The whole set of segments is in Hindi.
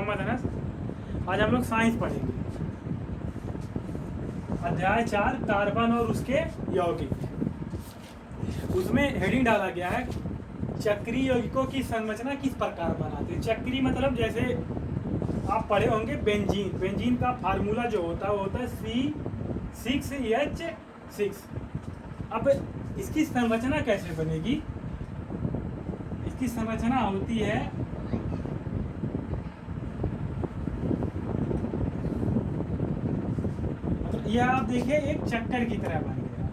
मोहम्मद अनस। आज हम लोग साइंस पढ़ेंगे। अध्याय 4 कार्बन और उसके यौगिक। उसमें हेडिंग डाला गया है चक्रीय यौगिकों की संरचना किस प्रकार बनाते हैं। चक्रीय मतलब जैसे आप पढ़े होंगे बेंजीन। बेंजीन का फार्मूला जो होता है वो होता है C6H6। अब इसकी संरचना कैसे बनेगी? इसकी संरचना होती है मतलब यह आप देखिए एक चक्कर की तरह बन गया।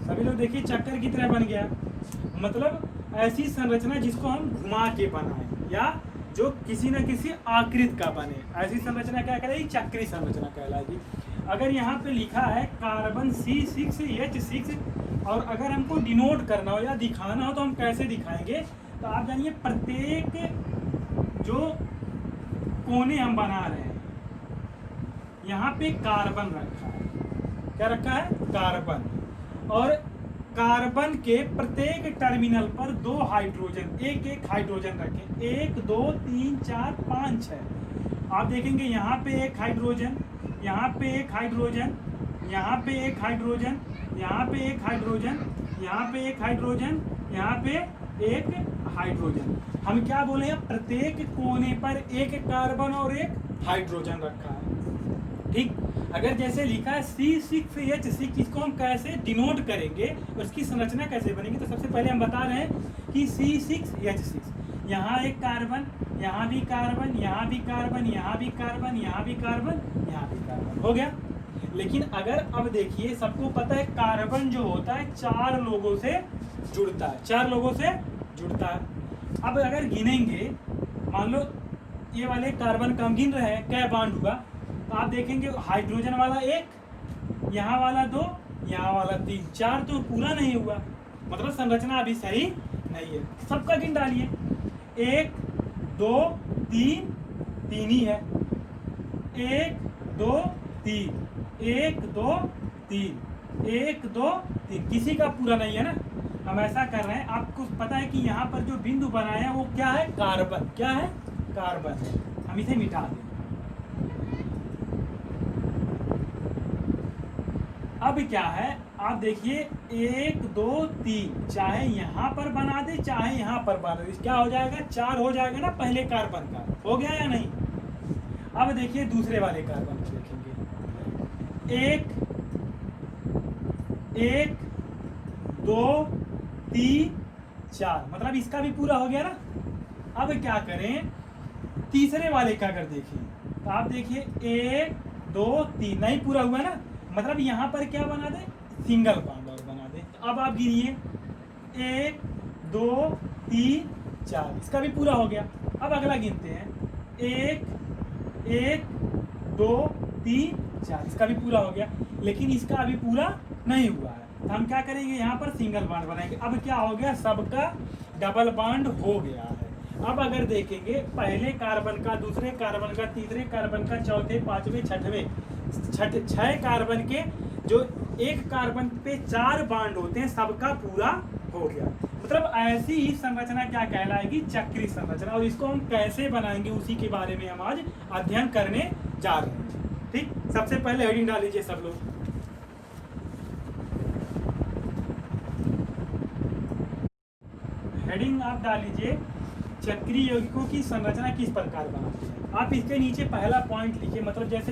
सभी लोग देखिए चक्कर की तरह बन गया, मतलब ऐसी संरचना जिसको हम घुमा के बनाएं या जो किसी न किसी आकृति का बने, ऐसी संरचना क्या कहलाएगी? चक्रीय संरचना कहलाएगी। अगर यहाँ पे लिखा है कार्बन C6H6 और अगर हमको डिनोट करना हो या दिखाना हो तो हम कैसे दिखाएंगे? तो आप जानिए प्रत्येक जो कोने हम बना रहे हैं यहाँ पे कार्बन रखा है। क्या रखा है? कार्बन। और कार्बन के प्रत्येक टर्मिनल पर 2 हाइड्रोजन, एक हाइड्रोजन रखें। 1 2 3 4 5 6। आप देखेंगे यहाँ पे एक हाइड्रोजन, यहाँ पे एक हाइड्रोजन, यहाँ पे एक हाइड्रोजन, यहाँ पे एक हाइड्रोजन, यहाँ पे एक हाइड्रोजन, यहाँ पे एक हाइड्रोजन। हम क्या बोले हैं? प्रत्येक कोने पर एक कार्बन और एक हाइड्रोजन रखा है। ठीक। अगर जैसे लिखा है C6H6, इसको हम कैसे डिनोट करेंगे, उसकी संरचना कैसे बनेगी? तो सबसे पहले हम बता रहे हैं कि C6H6, यहाँ एक कार्बन, यहाँ भी कार्बन, यहाँ भी कार्बन, यहाँ भी कार्बन, यहाँ भी कार्बन, यहाँ भी कार्बन। हो गया। लेकिन अगर अब देखिए सबको पता है कार्बन जो होता है 4 लोगों से जुड़ता है, 4 लोगों से जुड़ता है। अब अगर गिनेंगे, मान लो ये वाले कार्बन का हम गिन रहे हैं, क्या बांड हुआ? तो आप देखेंगे हाइड्रोजन वाला 1, यहाँ वाला 2, यहाँ वाला 3, 4 तो पूरा नहीं हुआ, मतलब संरचना अभी सही नहीं है। सबका गिन डालिए। 1 2 3, 3 ही है। 1 2 3, 1 2 3, 1 2 3, किसी का पूरा नहीं है ना। हम ऐसा कर रहे हैं, आपको पता है कि यहाँ पर जो बिंदु बनाया है वो क्या है? कार्बन। क्या है? कार्बन है। हम इसे मिटा दें। अब क्या है? आप देखिए 1 2 3, चाहे यहाँ पर बना दे चाहे यहाँ पर बना दे, क्या हो जाएगा? 4 हो जाएगा ना पहले कार्बन का। हो गया या नहीं? अब देखिए दूसरे वाले कार्बन को देखेंगे। 1 1 2 3 4, मतलब इसका भी पूरा हो गया ना। अब क्या करें? तीसरे वाले का अगर देखें तो आप देखिए 1 2 3, नहीं पूरा हुआ ना, मतलब यहाँ पर क्या बना दे? सिंगल बॉन्ड और बना दे। तो अब आप गिनिए 1 2 3 4, इसका भी पूरा हो गया। अब अगला गिनते हैं 1 1 2 3 4, इसका भी पूरा हो गया। लेकिन इसका अभी पूरा नहीं हुआ है, तो हम क्या करेंगे? यहाँ पर सिंगल बॉन्ड बनाएंगे। अब क्या हो गया? सबका डबल बॉन्ड हो गया है। अब अगर देखेंगे पहले कार्बन का, दूसरे कार्बन का, तीसरे कार्बन का, चौथे, पांचवें, छठवें, 6 कार्बन के जो एक कार्बन पे 4 बॉन्ड होते हैं, सबका पूरा हो गया। मतलब ऐसी ही संरचना क्या कहलाएगी? चक्रीय संरचना। और इसको हम कैसे बनाएंगे उसी के बारे में हम आज अध्ययन करने जा रहे हैं। ठीक। सबसे पहले हेडिंग डाल लीजिए सब लोग। हेडिंग आप डाल लीजिए चक्रीय यौगिकों की संरचना किस प्रकार बनाते हैं। आप इसके नीचे पहला पॉइंट लिखिए, मतलब जैसे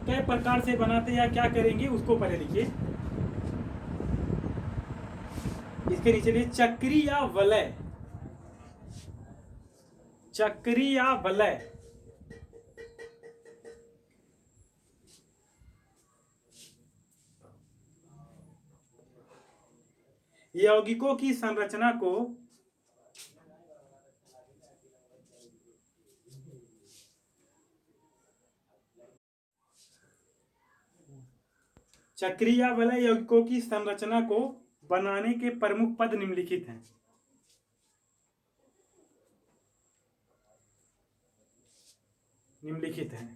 किस प्रकार से बनाते हैं या क्या करेंगे उसको पहले लिखिए। इसके नीचे लिखिए चक्रीय या वलय। चक्रीय या वलय। यौगिकों की संरचना को चक्रीय या वलय यौगिकों की संरचना को बनाने के प्रमुख पद निम्नलिखित हैं। निम्नलिखित हैं।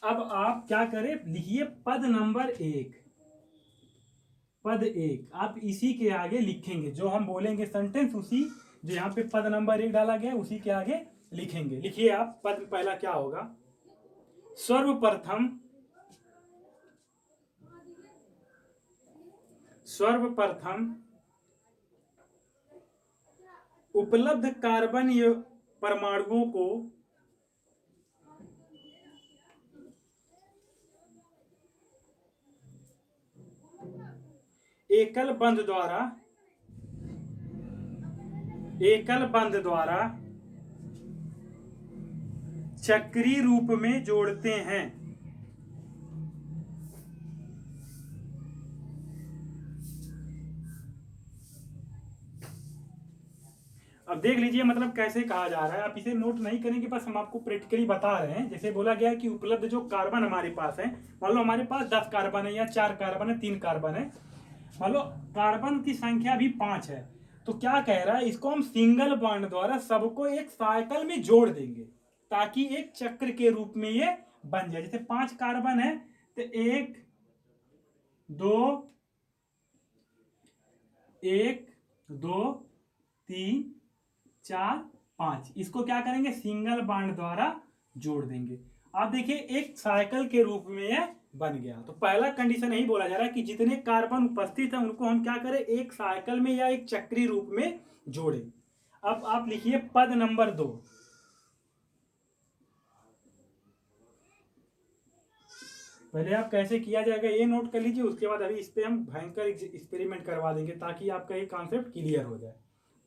अब आप क्या करें? लिखिए पद नंबर 1। पद 1 आप इसी के आगे लिखेंगे, जो हम बोलेंगे सेंटेंस उसी जो यहाँ पे पद नंबर 1 डाला गया उसी के आगे लिखेंगे। लिखिए आप, पद पहला क्या होगा? सर्वप्रथम उपलब्ध कार्बन परमाणुओं को एकल बंध द्वारा चक्रीय रूप में जोड़ते हैं। अब देख लीजिए मतलब कैसे कहा जा रहा है, आप इसे नोट नहीं करेंगे, बस हम आपको प्रैक्टिकली बता रहे हैं। जैसे बोला गया कि उपलब्ध जो कार्बन हमारे पास है, मान लो हमारे पास 10 कार्बन है या 4 कार्बन है, 3 कार्बन है, मान लो कार्बन की संख्या भी 5 है, तो क्या कह रहा है, इसको हम सिंगल बॉन्ड द्वारा सबको एक साइकिल में जोड़ देंगे ताकि एक चक्र के रूप में ये बन जाए। जैसे 5 कार्बन है तो 1 2 3 4 5, इसको क्या करेंगे, सिंगल बॉन्ड द्वारा जोड़ देंगे। आप देखिए एक साइकिल के रूप में ये बन गया। तो पहला कंडीशन यही बोला जा रहा है कि जितने कार्बन उपस्थित है उनको हम क्या करें, एक साइकिल में या एक चक्रीय रूप में जोड़े। अब आप लिखिए पद नंबर 2। पहले आप कैसे किया जाएगा ये नोट कर लीजिए, उसके बाद अभी इस पे हम भयंकर एक्सपेरिमेंट करवा देंगे ताकि आपका ये कॉन्सेप्ट क्लियर हो जाए।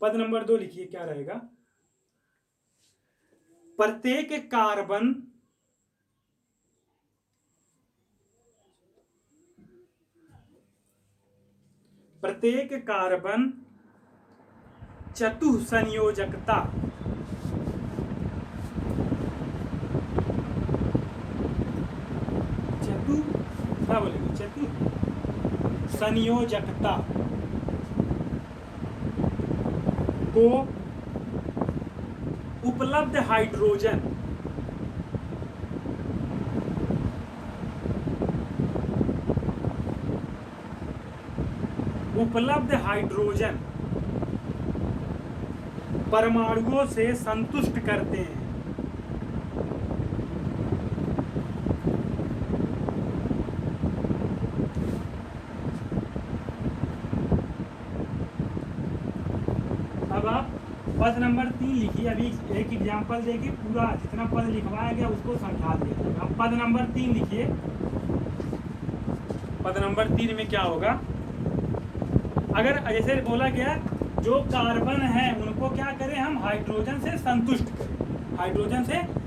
पद नंबर 2 लिखिए, क्या रहेगा? प्रत्येक कार्बन चतुःसंयोजकता क्या बोलेंगे, चतुःसंयोजकता को उपलब्ध हाइड्रोजन परमाणुओं से संतुष्ट करते हैं। अब आप पद नंबर 3 लिखिए। अभी एक एग्जांपल देके पूरा जितना पद लिखवाया गया उसको समझा दिया। अब पद नंबर 3 लिखिए। पद नंबर 3 में क्या होगा, अगर जैसे बोला गया जो कार्बन है उनको क्या करें, हम हाइड्रोजन से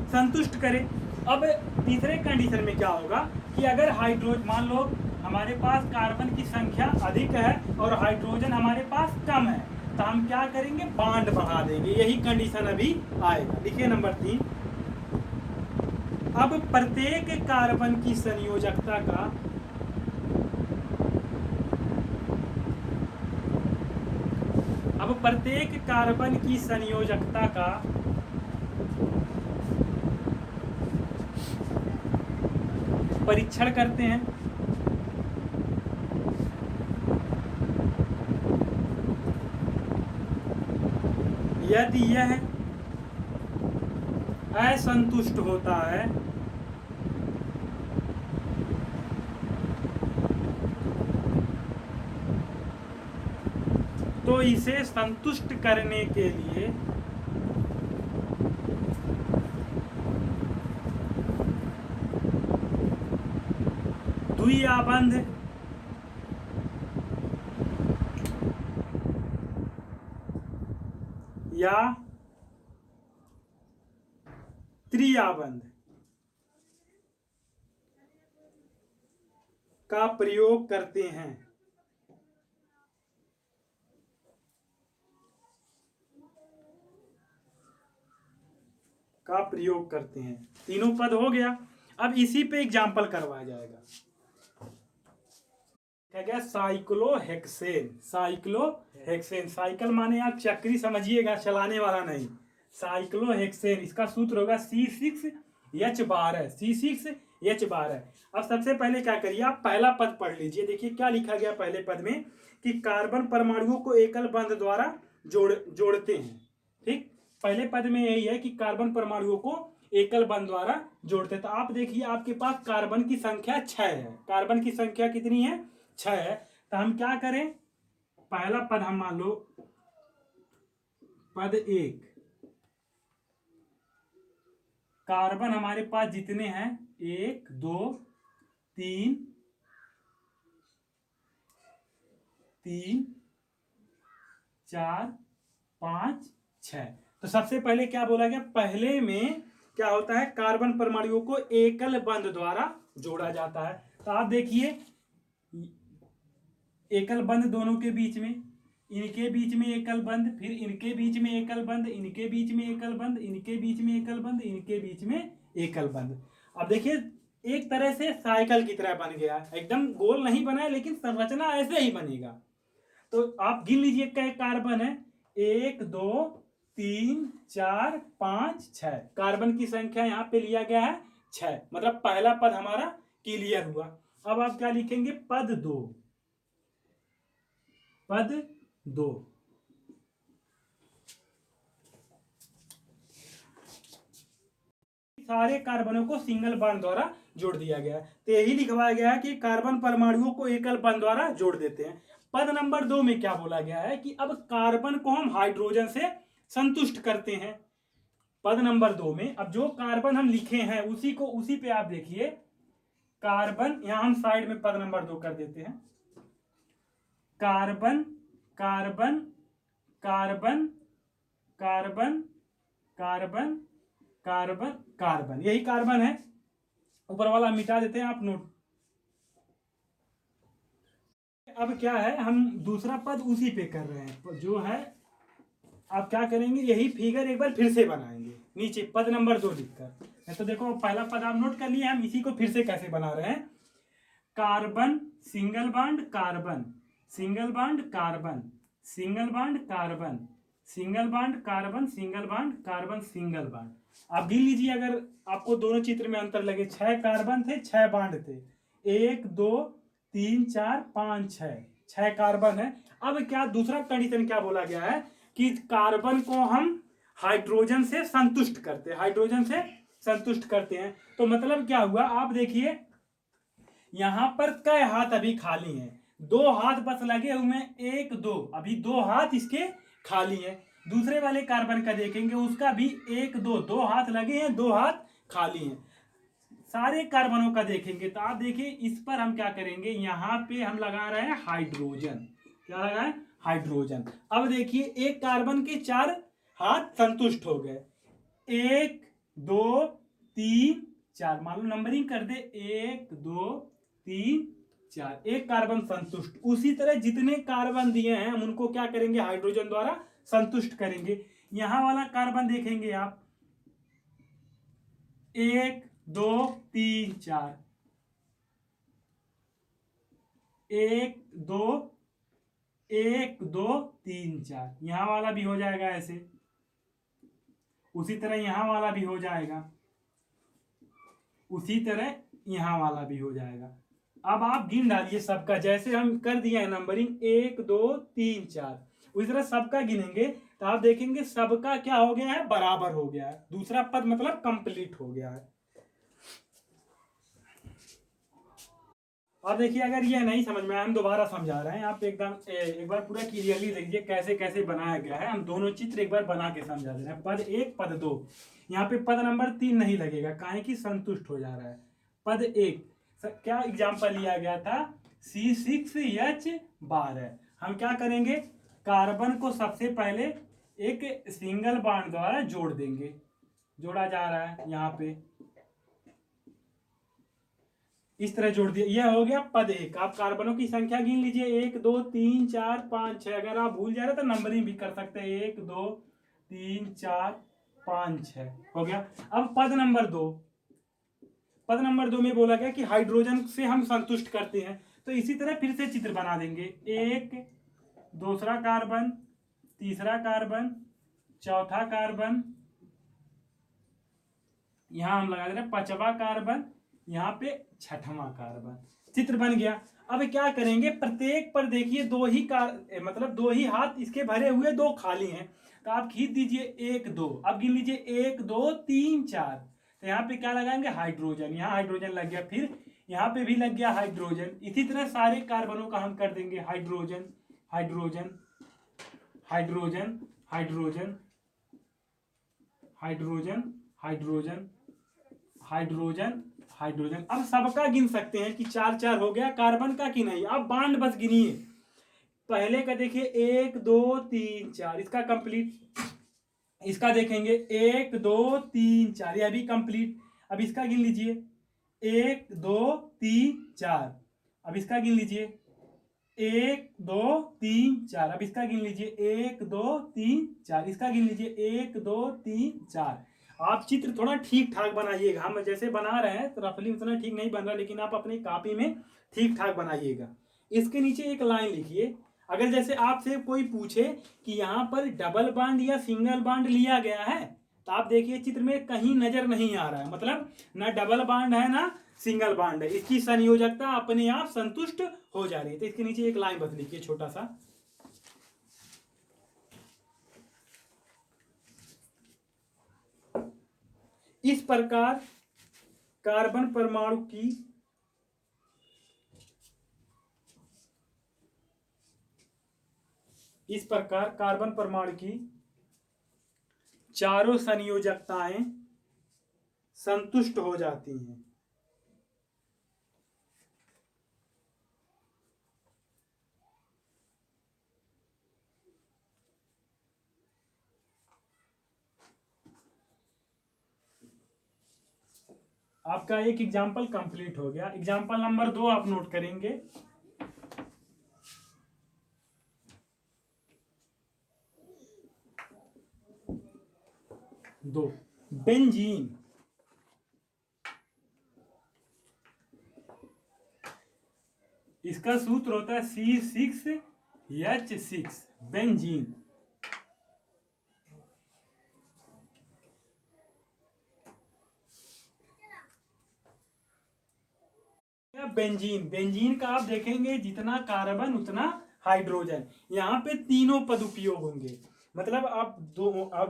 संतुष्ट करें। अब तीसरे कंडीशन में क्या होगा कि अगर हाइड्रोजन, मान लो हमारे पास कार्बन की संख्या अधिक है और हाइड्रोजन हमारे पास कम है, तो हम क्या करेंगे, बॉन्ड बढ़ा देंगे। यही कंडीशन अभी आएगा। लिखिए नंबर 3। अब प्रत्येक कार्बन की संयोजकता का परीक्षण करते हैं। यदि यह असंतुष्ट होता है तो इसे संतुष्ट करने के लिए द्विआबंध या त्रिआबंध का प्रयोग करते हैं। तीनों पद हो गया। अब इसी पे एग्जाम्पल करवाया जाएगा। क्या गया, साइक्लोहेक्सेन। साइकिल माने आप चक्री समझिएगा, चलाने वाला नहीं। साइक्लोहेक्सेन, इसका सूत्र होगा C6H12। अब सबसे पहले क्या करिए, आप पहला पद पढ़ लीजिए। देखिए क्या लिखा गया पहले पद में कि कार्बन परमाणुओं को एकल बंध द्वारा जोड़ते हैं। ठीक, पहले पद में यही है कि कार्बन परमाणुओं को एकल बंध द्वारा जोड़ते। तो आप देखिए आपके पास कार्बन की संख्या 6 है। कार्बन की संख्या कितनी है? 6 है। तो हम क्या करें, पहला पद हम मान लो पद 1, कार्बन हमारे पास जितने हैं 1 2 3 3 4 5 6। तो सबसे पहले क्या बोला गया, पहले में क्या होता है, कार्बन परमाणुओं को एकल बंध द्वारा जोड़ा जाता है। तो आप देखिए एकल बंध दोनों के बीच में, इनके बीच में एकल बंध, फिर इनके बीच में एकल बंध, इनके बीच में एकल बंध, इनके बीच में एकल बंध, इनके बीच में एकल बंध। अब देखिए एक तरह से साइकिल की तरह बन गया, एकदम गोल नहीं बना है लेकिन संरचना ऐसे ही बनेगा। तो आप गिन लीजिए कई कार्बन है, 1 2 3 4 5 6। कार्बन की संख्या यहाँ पे लिया गया है 6, मतलब पहला पद हमारा क्लियर हुआ। अब आप क्या लिखेंगे, पद 2, पद 2। सारे कार्बनों को सिंगल बॉन्ड द्वारा जोड़ दिया गया है। तो यही लिखवाया गया है कि कार्बन परमाणुओं को एकल बॉन्ड द्वारा जोड़ देते हैं। पद नंबर 2 में क्या बोला गया है कि अब कार्बन को हम हाइड्रोजन से संतुष्ट करते हैं। पद नंबर 2 में अब जो कार्बन हम लिखे हैं उसी पे आप देखिए, कार्बन यहां हम साइड में पद नंबर 2 कर देते हैं। Carbon carbon carbon carbon carbon carbon carbon, यही कार्बन है, ऊपर वाला मिटा देते हैं आप नोट। अब क्या है, हम दूसरा पद उसी पे कर रहे हैं जो है। आप क्या करेंगे, यही फिगर एक बार फिर से बनाएंगे नीचे पद नंबर 2 लिखकर। तो देखो पहला पद आप नोट कर लिए, हम इसी को फिर से कैसे बना रहे हैं। Carbon single bond carbon, single bond carbon, single bond carbon, single bond carbon, single bond carbon, single bond. आप गिन लीजिए अगर आपको दोनों चित्र में अंतर लगे, 6 कार्बन थे 6 बॉन्ड थे, 1 2 3 4 5 6 कार्बन है। अब क्या दूसरा कंडीशन क्या बोला गया है कि कार्बन को हम हाइड्रोजन से संतुष्ट करते हैं, हाइड्रोजन से संतुष्ट करते हैं। तो मतलब क्या हुआ, आप देखिए यहां पर कई हाथ अभी खाली हैं, 2 हाथ बस लगे हुए हैं, 1 2, अभी 2 हाथ इसके खाली हैं। दूसरे वाले कार्बन का देखेंगे उसका भी 1 2, 2 हाथ लगे हैं, 2 हाथ खाली हैं। सारे कार्बनों का देखेंगे तो आप देखिए इस पर हम क्या करेंगे, यहां पे हम लगा रहे हैं हाइड्रोजन। क्या लगा है, हाइड्रोजन। अब देखिए एक कार्बन के 4 हाथ संतुष्ट हो गए, 1 2 3 4, मान लो नंबरिंग कर दे, 1 2 3 4, एक कार्बन संतुष्ट। उसी तरह जितने कार्बन दिए हैं हम उनको क्या करेंगे, हाइड्रोजन द्वारा संतुष्ट करेंगे। यहां वाला कार्बन देखेंगे आप, 1 2 3 4, 1 2 1 2 3 4, यहां वाला भी हो जाएगा ऐसे। उसी तरह यहां वाला भी हो जाएगा, उसी तरह यहां वाला भी हो जाएगा। अब आप गिन डालिए सबका, जैसे हम कर दिए हैं नंबरिंग 1 2 3 4, उसी तरह सबका गिनेंगे तो आप देखेंगे सबका क्या हो गया है, बराबर हो गया है। दूसरा पद मतलब कंप्लीट हो गया है। और देखिए अगर ये नहीं समझ में आया हम दोबारा समझा रहे हैं, आप एकदम एक बार पूरा क्लियरली देखिए कैसे कैसे बनाया गया है। हम दोनों चित्र एक बार बना के समझा दे रहे हैं। पद 1 पद 2, यहाँ पे पद नंबर 3 नहीं लगेगा काहे कि संतुष्ट हो जा रहा है। पद 1 क्या एग्जाम्पल लिया गया था, C6H12। हम क्या करेंगे, कार्बन को सबसे पहले एक सिंगल बॉन्ड द्वारा जोड़ देंगे, जोड़ा जा रहा है यहाँ पे इस तरह जोड़ दिया। यह हो गया पद 1। आप कार्बनों की संख्या गिन लीजिए, 1 2 3 4 5 6। अगर आप भूल जा रहे तो नंबरिंग भी कर सकते हैं, 1 2 3 4 5 6 हो गया। अब पद नंबर 2, पद नंबर 2 में बोला गया कि हाइड्रोजन से हम संतुष्ट करते हैं। तो इसी तरह फिर से चित्र बना देंगे, 1 दूसरा कार्बन, तीसरा कार्बन, चौथा कार्बन, यहां हम लगा दे रहे हैं 5वां कार्बन, यहाँ पे 6वां कार्बन। चित्र बन गया। अब क्या करेंगे, प्रत्येक पर देखिए 2 ही मतलब 2 ही हाथ इसके भरे हुए, 2 खाली हैं। तो आप खींच दीजिए 1 2, अब गिन लीजिए 1 2 3 4, तो यहाँ पे क्या लगाएंगे हाइड्रोजन, यहाँ हाइड्रोजन लग गया, फिर यहाँ पे भी लग गया हाइड्रोजन। इसी तरह सारे कार्बनों का हम कर देंगे hydrogen hydrogen hydrogen hydrogen hydrogen hydrogen hydrogen hydrogen. अब सबका गिन सकते हैं कि 4 4 हो गया, कार्बन का कि नहीं। अब बांड बस गिनिए, पहले का देखिए 1 2 3 4, इसका कंप्लीट। इसका देखेंगे 1 2 3 4, यह भी कंप्लीट। अब इसका गिन लीजिए 1 2 3 4, अब इसका गिन लीजिए 1 2 3 4, अब इसका गिन लीजिए 1 2 3 4, इसका गिन लीजिए 1 2 3 4। आप चित्र थोड़ा ठीक ठाक बनाइएगा, हम जैसे बना रहे हैं तो रफली उतना ठीक नहीं बन रहा, लेकिन आप अपनी कॉपी में ठीक ठाक बनाइएगा। इसके नीचे एक लाइन लिखिए, अगर जैसे आपसे कोई पूछे कि यहाँ पर डबल बांड या सिंगल बांड लिया गया है, तो आप देखिए चित्र में कहीं नजर नहीं आ रहा है, मतलब ना डबल बांड है ना सिंगल बांड है, इसकी संयोजकता अपने आप संतुष्ट हो जा रही है। तो इसके नीचे एक लाइन बस लिखिए छोटा सा, इस प्रकार कार्बन परमाणु की चारों संयोजकताएं संतुष्ट हो जाती हैं। आपका एक एग्जाम्पल कंप्लीट हो गया। एग्जाम्पल नंबर 2 आप नोट करेंगे। 2 बेंजीन, इसका सूत्र होता है C6H6 बेंजीन। बेंजीन का आप देखेंगे जितना कार्बन उतना हाइड्रोजन, यहाँ पे तीनों पद उपयोग होंगे। मतलब आप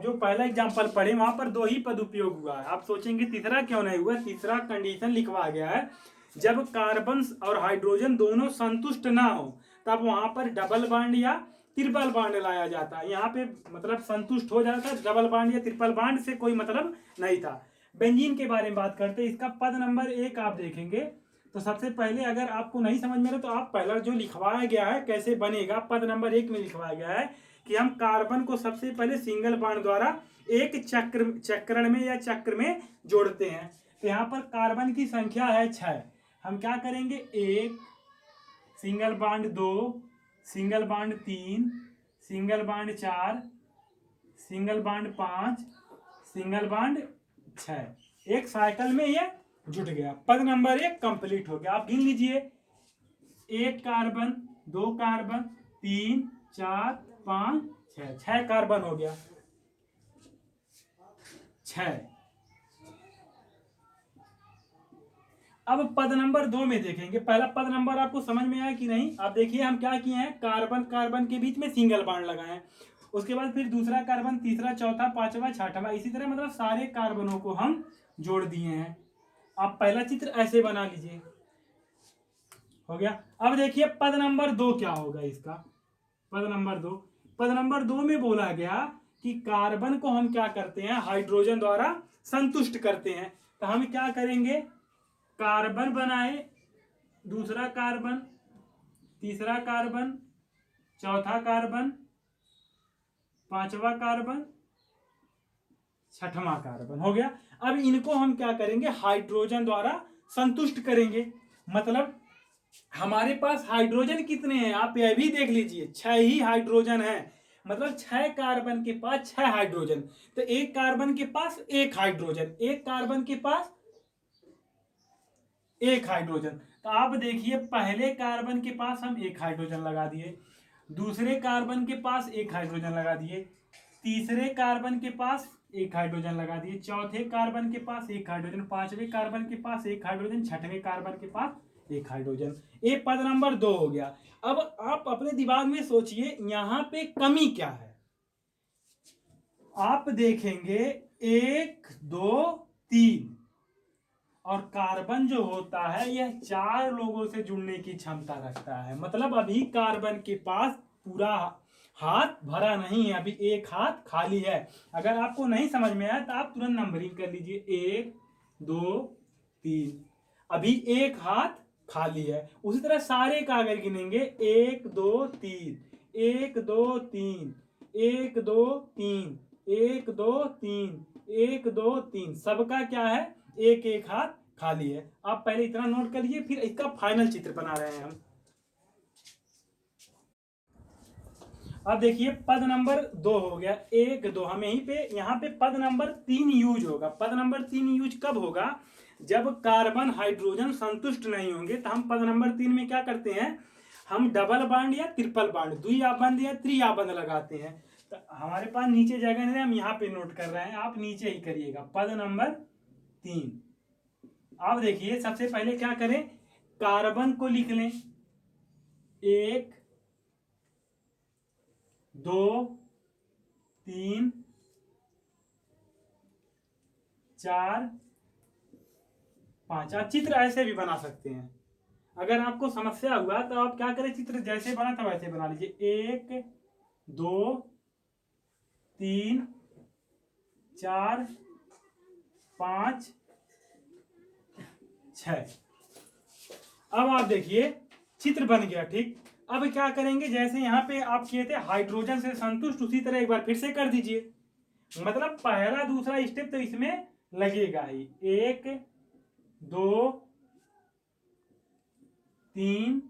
जो पहला एग्जांपल पढ़े वहां पर 2 ही पद उपयोग हुआ है। आप सोचेंगे तीसरा क्यों नहीं हुआ, तीसरा कंडीशन लिखवा गया है, जब कार्बन और हाइड्रोजन दोनों संतुष्ट ना हो तब वहां पर डबल बांड या ट्रिपल बांड लाया जाता है। यहाँ पे मतलब संतुष्ट हो जाता है, डबल बांड या ट्रिपल बांड से कोई मतलब नहीं था। बेंजीन के बारे में बात करते हैं, इसका पद नंबर 1 आप देखेंगे तो सबसे पहले अगर आपको नहीं समझ में आ रहा तो आप पहला जो लिखवाया गया है कैसे बनेगा, पद नंबर 1 में लिखवाया गया है कि हम कार्बन को सबसे पहले सिंगल बांड द्वारा एक चक्रण में या चक्र में जोड़ते हैं। तो यहाँ पर कार्बन की संख्या है 6, हम क्या करेंगे 1 single bond 2 single bond 3 single bond 4 single bond 5 single bond 6, एक साइकिल में ये जुट गया। पद नंबर 1 कंप्लीट हो गया। आप गिन लीजिए 1 कार्बन 2 कार्बन 3 4 5 6, 6 कार्बन हो गया 6। अब पद नंबर 2 में देखेंगे, पहला पद नंबर आपको समझ में आया कि नहीं। आप देखिए हम क्या किए हैं, कार्बन कार्बन के बीच में सिंगल बांड लगाए हैं, उसके बाद फिर दूसरा कार्बन तीसरा चौथा पांचवा छठवां, इसी तरह मतलब सारे कार्बनों को हम जोड़ दिए हैं। आप पहला चित्र ऐसे बना लीजिए, हो गया। अब देखिए पद नंबर 2 क्या होगा इसका, पद नंबर 2 में बोला गया कि कार्बन को हम क्या करते हैं हाइड्रोजन द्वारा संतुष्ट करते हैं। तो हम क्या करेंगे, कार्बन बनाए, दूसरा कार्बन तीसरा कार्बन चौथा कार्बन पांचवा कार्बन छठवां कार्बन, हो गया। अब इनको हम क्या करेंगे हाइड्रोजन द्वारा संतुष्ट करेंगे। मतलब हमारे पास हाइड्रोजन कितने हैं आप यह भी देख लीजिए, 6 ही हाइड्रोजन है, मतलब 6 कार्बन के पास 6 हाइड्रोजन, तो एक कार्बन के पास एक हाइड्रोजन, एक कार्बन के पास एक हाइड्रोजन। तो आप देखिए पहले कार्बन के पास हम एक हाइड्रोजन लगा दिए, दूसरे कार्बन के पास एक हाइड्रोजन लगा दिए, तीसरे कार्बन के पास एक हाइड्रोजन लगा दिए, चौथे कार्बन के पास एक हाइड्रोजन, पांचवें कार्बन के पास एक हाइड्रोजन, छठवें कार्बन के पास एक हाइड्रोजन। ये पद नंबर 2 हो गया। अब आप अपने दिमाग में सोचिए यहाँ पे कमी क्या है, आप देखेंगे 1 2 3, और कार्बन जो होता है यह 4 लोगों से जुड़ने की क्षमता रखता है। मतलब अभी कार्बन के पास पूरा हाथ भरा नहीं है, अभी एक हाथ खाली है। अगर आपको नहीं समझ में आया तो आप तुरंत नंबरिंग कर लीजिए, 1 2 3, अभी एक हाथ खाली है। उसी तरह सारे का अगर गिनेंगे 1 2 3, 1 2 3, 1 2 3, 1 2 3, 1 2 3, सबका क्या है, एक एक हाथ खाली है। आप पहले इतना नोट कर लीजिए, फिर इसका फाइनल चित्र बना रहे हैं हम। अब देखिए पद नंबर 2 हो गया, 1 2, हम यहीं पे यहाँ पे पद नंबर 3 यूज होगा। पद नंबर 3 यूज कब होगा, जब कार्बन हाइड्रोजन संतुष्ट नहीं होंगे। तो हम पद नंबर 3 में क्या करते हैं, हम डबल बॉन्ड या ट्रिपल बॉन्ड, द्विआबंध या त्रिआबंध लगाते हैं। तो हमारे पास नीचे जगह नहीं है, हम यहाँ पे नोट कर रहे हैं, आप नीचे ही करिएगा। पद नंबर 3, अब देखिए सबसे पहले क्या करें, कार्बन को लिख लें, 1 2 3 4 5। आप चित्र ऐसे भी बना सकते हैं। अगर आपको समस्या हुआ तो आप क्या करें, चित्र जैसे बना था वैसे बना लीजिए, 1 2 3 4 5 6। अब आप देखिए चित्र बन गया, ठीक। अब क्या करेंगे, जैसे यहाँ पे आप किए थे हाइड्रोजन से संतुष्ट, उसी तरह एक बार फिर से कर दीजिए। मतलब पहला दूसरा स्टेप तो इसमें लगेगा ही, 1 2 3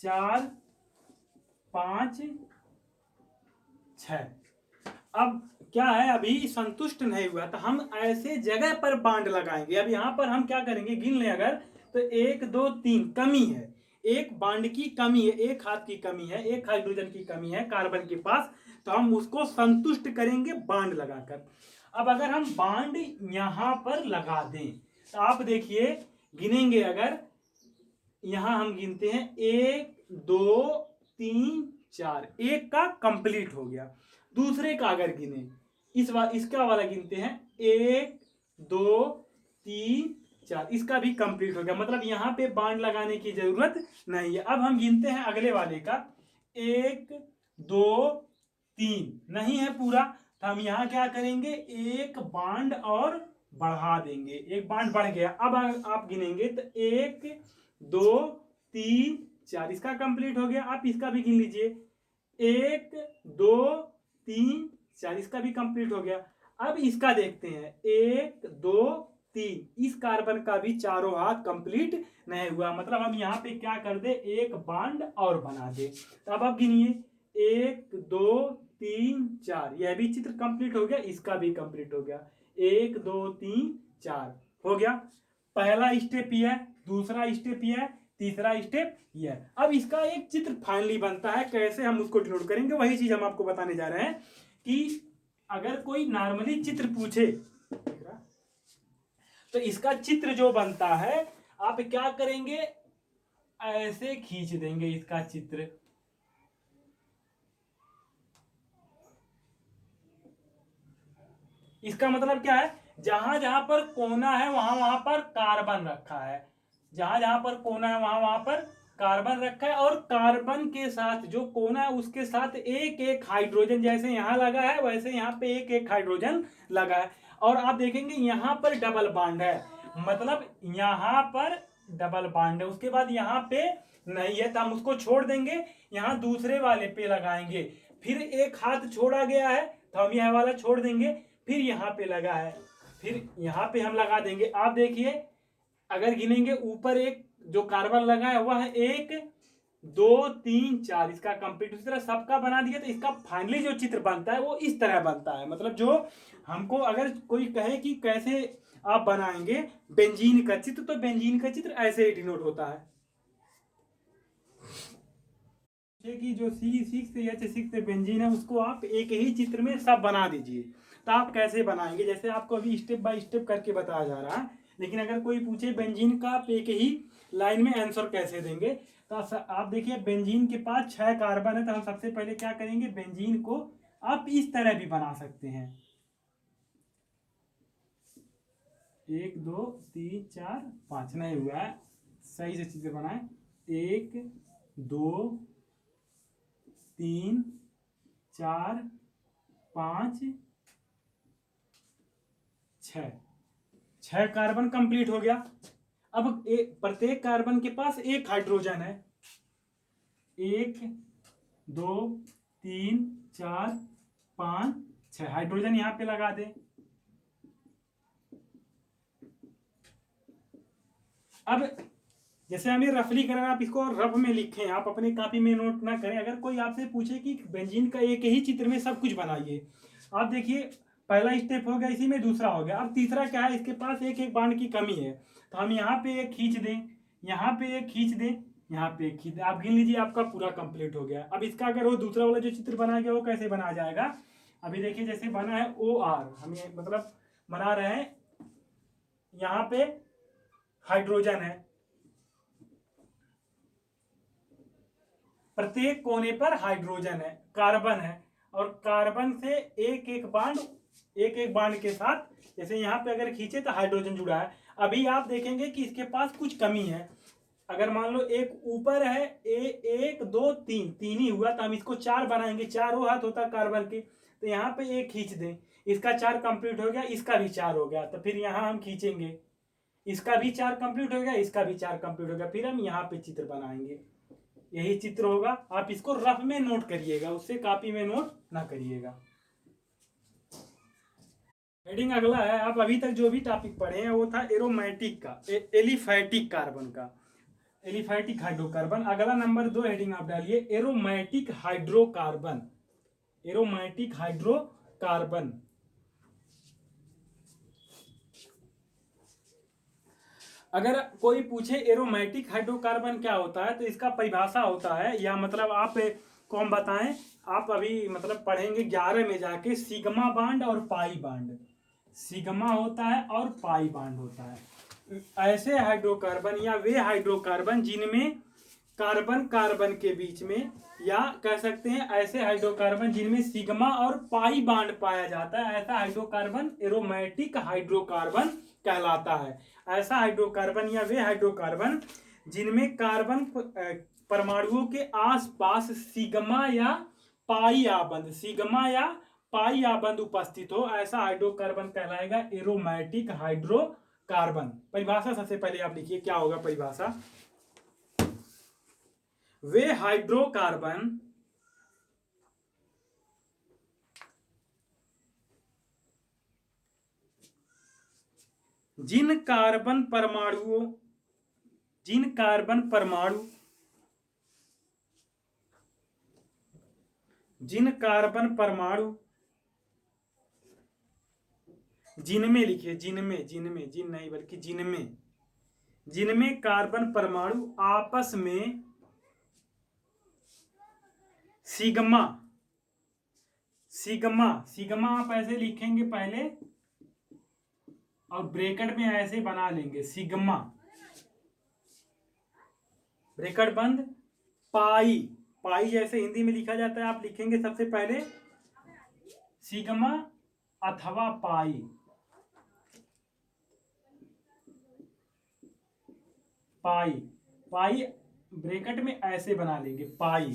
4 5 6। अब क्या है, अभी संतुष्ट नहीं हुआ तो हम ऐसे जगह पर बांड लगाएंगे। अब यहाँ पर हम क्या करेंगे, गिन लें अगर, तो 1 2 3 कमी है, एक बांड की कमी है, एक हाथ की कमी है, एक हाइड्रोजन की कमी है कार्बन के पास। तो हम उसको संतुष्ट करेंगे बांड लगाकर। अब अगर हम बांड यहां पर लगा दें तो आप देखिए, गिनेंगे अगर, यहां हम गिनते हैं 1 2 3 4, एक का कंप्लीट हो गया। दूसरे का अगर गिने, इसका वाला गिनते हैं, 1 2 3 4, इसका भी कंप्लीट हो गया। मतलब यहां पे बांड लगाने की जरूरत नहीं है। अब हम गिनते हैं अगले वाले का, 1 2 3, नहीं है पूरा, तो हम यहां क्या करेंगे, एक बांड और बढ़ा देंगे, एक बांड बढ़ गया। अब आप गिनेंगे तो 1 2 3 4, इसका कंप्लीट हो गया। आप इसका भी गिन लीजिए, 1 2 3 4, इसका भी कंप्लीट हो गया। अब इसका देखते हैं, 1 2 3, इस कार्बन का भी चारों हाथ कंप्लीट नहीं हुआ। मतलब हम यहाँ पे क्या कर दे, एक बांड और बना दे। तो अब आप गिनिए, 1 2 3 4, यह भी चित्र कंप्लीट हो गया, इसका भी कंप्लीट हो गया, 1 2 3 4 हो गया। पहला स्टेप यह है, दूसरा स्टेप यह है, तीसरा स्टेप यह है। अब इसका एक चित्र फाइनली बनता है, कैसे हम उसको डिनोट करेंगे वही चीज हम आपको बताने जा रहे हैं। कि अगर कोई नॉर्मली चित्र पूछे तो इसका चित्र जो बनता है, आप क्या करेंगे, ऐसे खींच देंगे इसका चित्र। इसका मतलब क्या है, जहां जहां पर कोना है वहां वहां पर कार्बन रखा है, जहां जहां पर कोना है वहां वहां पर कार्बन रखा है, और कार्बन के साथ जो कोना है उसके साथ एक एक हाइड्रोजन, जैसे यहां लगा है वैसे यहां पे एक एक हाइड्रोजन लगा है। और आप देखेंगे यहां पर डबल बॉन्ड है, मतलब यहां पर डबल बॉन्ड है, उसके बाद यहां पे नहीं है तो हम उसको छोड़ देंगे, यहां दूसरे वाले पे लगाएंगे। फिर एक हाथ छोड़ा गया है तो हम यह वाला छोड़ देंगे, फिर यहाँ पे लगा है, फिर यहाँ पे हम लगा देंगे। आप देखिए अगर गिनेंगे, ऊपर एक जो कार्बन लगा है वह है 1 2 3 4, इसका कंप्लीट। उसी तरह सबका बना दिया तो इसका फाइनली जो चित्र बनता है वो इस तरह बनता है। मतलब जो हमको अगर कोई कहे कि कैसे आप बनाएंगे बेंजीन का चित्र, तो बेंजीन का चित्र ऐसे ही डिनोट होता है कि जो C6H6 बेंजीन है उसको आप एक ही चित्र में सब बना दीजिए। तो आप कैसे बनाएंगे, जैसे आपको अभी स्टेप बाय स्टेप करके बताया जा रहा है, लेकिन अगर कोई पूछे बेंजीन का, आप एक ही लाइन में आंसर कैसे देंगे। तो आप देखिए बेंजीन के पास 6 कार्बन है, तो हम सबसे पहले क्या करेंगे, बेंजीन को आप इस तरह भी बना सकते हैं। 1 2 3 4 5 नहीं हुआ है, सही से चित्र बनाए। 1 2 3 4 5 6, 6 कार्बन कंप्लीट हो गया। अब प्रत्येक कार्बन के पास एक हाइड्रोजन है। 1 2 3 4 5 6 हाइड्रोजन यहां पे लगा दे। अब जैसे हमें रफली करें, आप इसको रफ में लिखें, आप अपने कॉपी में नोट ना करें। अगर कोई आपसे पूछे कि बेंजीन का एक ही चित्र में सब कुछ बनाइए, आप देखिए पहला स्टेप हो गया, इसी में दूसरा हो गया। अब तीसरा क्या है, इसके पास एक एक बांड की कमी है, तो हम यहाँ पे एक खींच दें, यहाँ पे एक खींच दें, यहाँ पे एक खींच दें। आप गिन लीजिए, आपका पूरा कंप्लीट हो गया। अब इसका अगर वो दूसरा वाला जो चित्र बनाया गया वो कैसे बनाया जाएगा, अभी देखिए जैसे बना है OR, हम ये मतलब बना रहे हैं, यहाँ पे हाइड्रोजन है, प्रत्येक कोने पर हाइड्रोजन है, कार्बन है, और कार्बन से एक एक बांड के साथ, जैसे यहाँ पे अगर खींचे तो हाइड्रोजन जुड़ा है। अभी आप देखेंगे कि इसके पास कुछ कमी है। अगर मान लो एक ऊपर है, 1 2 3 3 ही हुआ, तो हम इसको 4 बनाएंगे, चारों हाथ होता कार्बन के, तो यहाँ पे एक खींच दें, इसका 4 कंप्लीट हो गया, इसका भी 4 हो गया, तो फिर यहाँ हम खींचेंगे, इसका भी 4 कंप्लीट हो गया, इसका भी 4 कंप्लीट हो गया, फिर हम यहाँ पे चित्र बनाएंगे। यही चित्र होगा। आप इसको रफ में नोट करिएगा, उससे कॉपी में नोट ना करिएगा। हेडिंग अगला है, आप अभी तक जो भी टॉपिक पढ़े हैं वो था एरोमेटिक का, एलिफैटिक कार्बन का, एलिफैटिक हाइड्रोकार्बन। अगला नंबर 2 हेडिंग आप डालिए एरोमेटिक हाइड्रोकार्बन, एरोमेटिक हाइड्रोकार्बन। अगर कोई पूछे एरोमेटिक हाइड्रोकार्बन क्या होता है, तो इसका परिभाषा होता है, या मतलब आप को हम बताएं, आप अभी मतलब पढ़ेंगे 11 में जाके, सिग्मा बांड और पाई बांड, सिग्मा होता है और पाई बांड होता है। ऐसे हाइड्रोकार्बन या वे हाइड्रोकार्बन जिनमें कार्बन कार्बन के बीच में, या कह सकते हैं ऐसे हाइड्रोकार्बन जिनमें सिग्मा और पाई बांड पाया जाता है, ऐसा हाइड्रोकार्बन एरोमेटिक हाइड्रोकार्बन कहलाता है। ऐसा हाइड्रोकार्बन या वे हाइड्रोकार्बन जिनमें कार्बन परमाणुओं के आसपास सिग्मा या पाई आबंध, सिग्मा या पाई आबंध उपस्थित हो, ऐसा हाइड्रोकार्बन कहलाएगा एरोमेटिक हाइड्रोकार्बन। परिभाषा सबसे पहले आप लिखिए, क्या होगा परिभाषा। वे हाइड्रोकार्बन जिन कार्बन परमाणु जिनमें लिखिए, जिनमें, जिन नहीं बल्कि जिनमें कार्बन परमाणु आपस में सिग्मा सिग्मा आप ऐसे लिखेंगे पहले, और ब्रैकेट में ऐसे बना लेंगे सिग्मा, ब्रैकेट बंद, पाई, पाई जैसे हिंदी में लिखा जाता है, आप लिखेंगे सबसे पहले सिग्मा अथवा पाई, पाई, पाई ब्रैकेट में ऐसे बना लेंगे, पाई,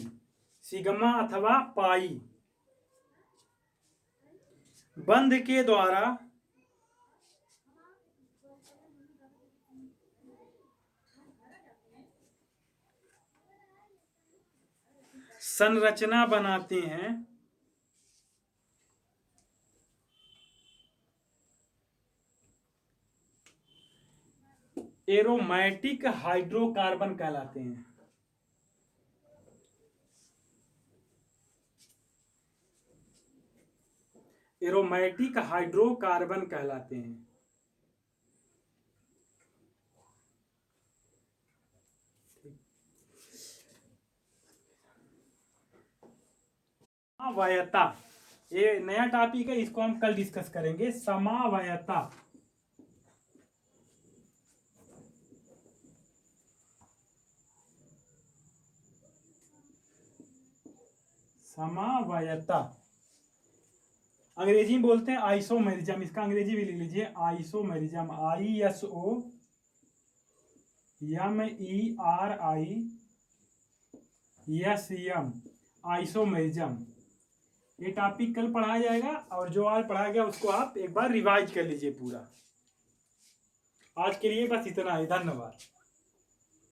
सिग्मा अथवा पाई, बंध के द्वारा संरचना बनाते हैं, एरोमेटिक हाइड्रोकार्बन कहलाते हैं। एरोमेटिक हाइड्रोकार्बन कहलाते हैं। समावयता, ये नया टॉपिक है, इसको हम कल डिस्कस करेंगे। समावयता, समावयता अंग्रेजी में बोलते हैं आइसोमेरिज्म, इसका अंग्रेजी भी लिख लीजिए आइसोमेरिज्म, ISOMERISM, आइसोमेरिज्म। ये टॉपिक कल पढ़ाया जाएगा और जो आज पढ़ाया गया उसको आप एक बार रिवाइज कर लीजिए पूरा। आज के लिए बस इतना ही, धन्यवाद।